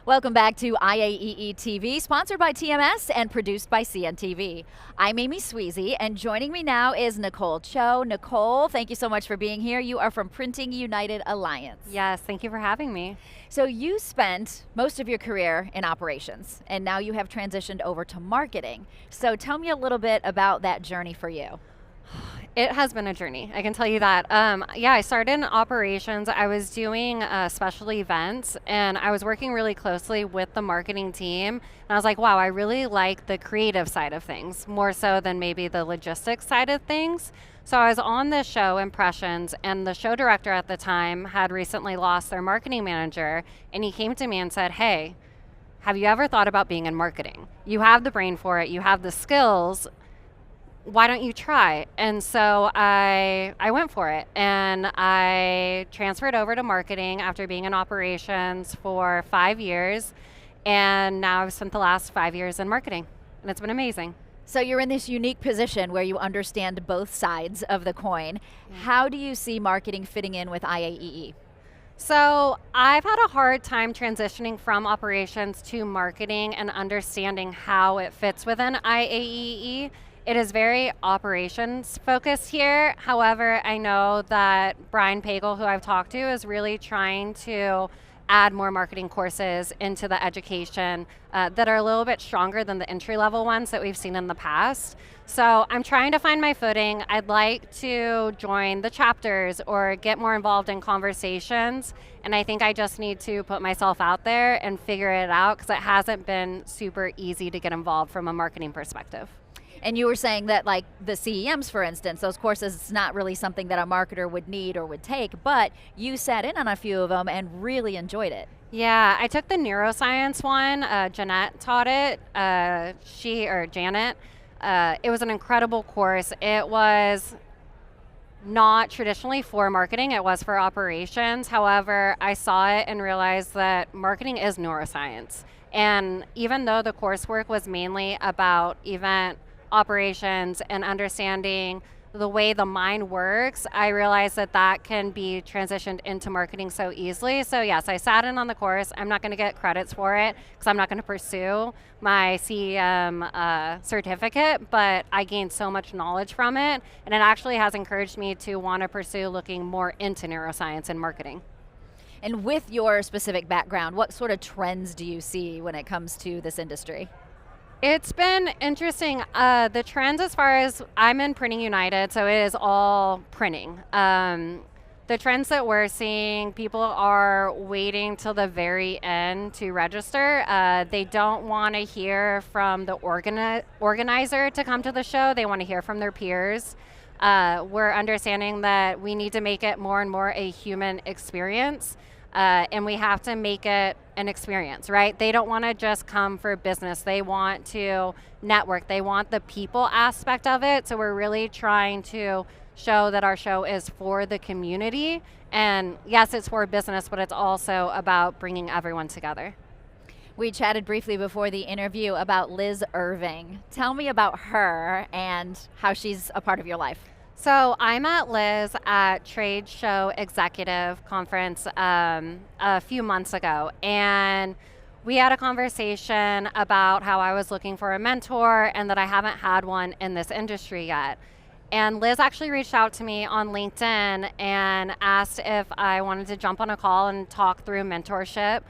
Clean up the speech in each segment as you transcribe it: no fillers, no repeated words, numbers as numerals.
Welcome back to IAEE TV, sponsored by TMS and produced by CNTV. I'm Amy Sweezy, and joining me now is Nicole Cho. Nicole, thank you so much for being here. You are from Printing United Alliance. Yes, thank you for having me. So you spent most of your career in operations, and now you have transitioned over to marketing. So tell me a little bit about that journey for you. It has been a journey, I can tell you that. I started in operations. I was doing special events, and I was working really closely with the marketing team. And I was like, wow, I really like the creative side of things, more so than maybe the logistics side of things. So I was on this show, Impressions, and the show director at the time had recently lost their marketing manager, and he came to me and said, hey, have you ever thought about being in marketing? You have the brain for it, you have the skills, why don't you try? And so I went for it, and I transferred over to marketing after being in operations for 5 years, and now I've spent the last 5 years in marketing, and it's been amazing. So you're in this unique position where you understand both sides of the coin. How do you see marketing fitting in with IAEE? So I've had a hard time transitioning from operations to marketing and understanding how it fits within IAEE. It is very operations focused here. However, I know that Brian Pagel, who I've talked to, is really trying to add more marketing courses into the education that are a little bit stronger than the entry-level ones that we've seen in the past. So I'm trying to find my footing. I'd like to join the chapters or get more involved in conversations, and I think I just need to put myself out there and figure it out, because it hasn't been super easy to get involved from a marketing perspective. And you were saying that, like the CEMs, for instance, those courses, it's not really something that a marketer would need or would take, but you sat in on a few of them and really enjoyed it. Yeah, I took the neuroscience one. Jeanette taught it, Janet. It was an incredible course. It was not traditionally for marketing, it was for operations. However, I saw it and realized that marketing is neuroscience. And even though the coursework was mainly about event operations and understanding the way the mind works, I realized that that can be transitioned into marketing so easily. So yes, I sat in on the course. I'm not going to get credits for it because I'm not going to pursue my CEM certificate, but I gained so much knowledge from it, and it actually has encouraged me to want to pursue looking more into neuroscience and marketing. And with your specific background, what sort of trends do you see when it comes to this industry? It's been interesting. The trends, as far as I'm in Printing United, so it is all printing. The trends that we're seeing, people are waiting till the very end to register. They don't want to hear from the organizer to come to the show. They want to hear from their peers. We're understanding that we need to make it more and more a human experience. And we have to make it an experience, right? They don't want to just come for business. They want to network. They want the people aspect of it. So we're really trying to show that our show is for the community. And yes, it's for business, but it's also about bringing everyone together. We chatted briefly before the interview about Liz Irving. Tell me about her and how she's a part of your life. So I met Liz at Trade Show Executive Conference a few months ago, and we had a conversation about how I was looking for a mentor and that I haven't had one in this industry yet. And Liz actually reached out to me on LinkedIn and asked if I wanted to jump on a call and talk through mentorship.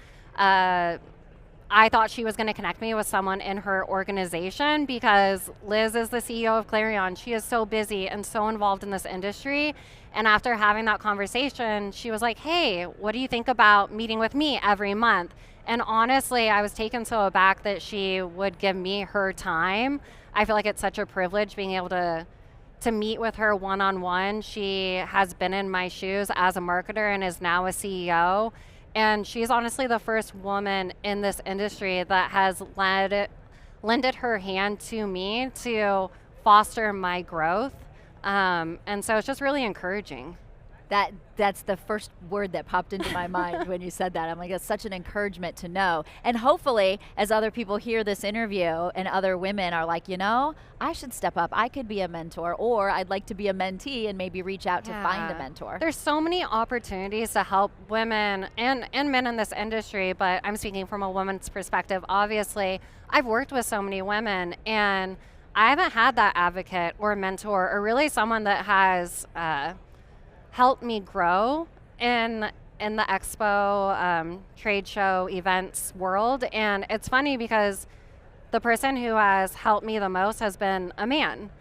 I thought she was going to connect me with someone in her organization, because Liz is the CEO of Clarion. She is so busy and so involved in this industry. And after having that conversation, she was like, hey, what do you think about meeting with me every month? And honestly, I was taken so aback that she would give me her time. I feel like it's such a privilege being able to meet with her one-on-one. She has been in my shoes as a marketer and is now a CEO. And she's honestly the first woman in this industry that has lended her hand to me to foster my growth. And so it's just really encouraging. That's the first word that popped into my mind when you said that. I'm like, it's such an encouragement to know. And hopefully, as other people hear this interview and other women are like, I should step up. I could be a mentor, or I'd like to be a mentee and maybe reach out to find a mentor. There's so many opportunities to help women and men in this industry, but I'm speaking from a woman's perspective. Obviously, I've worked with so many women, and I haven't had that advocate or mentor or really someone that has helped me grow in the expo, trade show, events world. And it's funny because the person who has helped me the most has been a man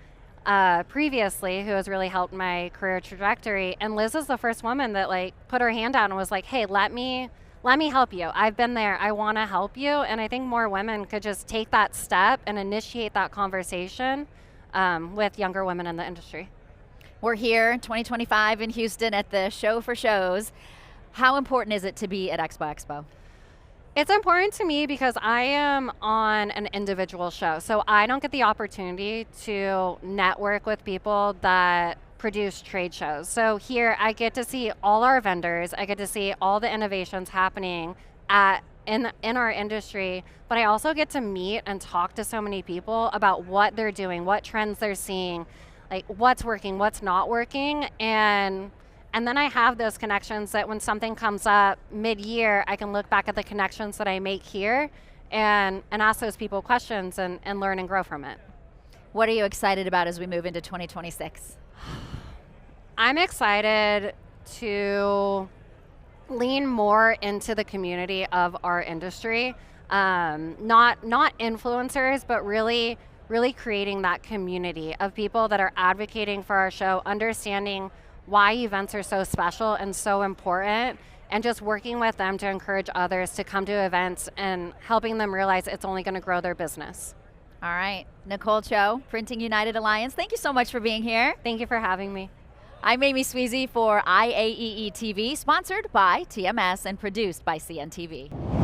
previously, who has really helped my career trajectory. And Liz is the first woman that put her hand down and was like, hey, let me help you. I've been there. I want to help you. And I think more women could just take that step and initiate that conversation with younger women in the industry. We're here, 2025 in Houston at the Show for Shows. How important is it to be at Expo? It's important to me because I am on an individual show, so I don't get the opportunity to network with people that produce trade shows. So here I get to see all our vendors, I get to see all the innovations happening in our industry, but I also get to meet and talk to so many people about what they're doing, what trends they're seeing, what's working, what's not working, and then I have those connections that when something comes up mid-year, I can look back at the connections that I make here and ask those people questions and learn and grow from it. What are you excited about as we move into 2026? I'm excited to lean more into the community of our industry. Not influencers, but really creating that community of people that are advocating for our show, understanding why events are so special and so important, and just working with them to encourage others to come to events and helping them realize it's only going to grow their business. All right, Nicole Cho, Printing United Alliance, thank you so much for being here. Thank you for having me. I'm Amy Sweezy for IAEE TV, sponsored by TMS and produced by CNTV.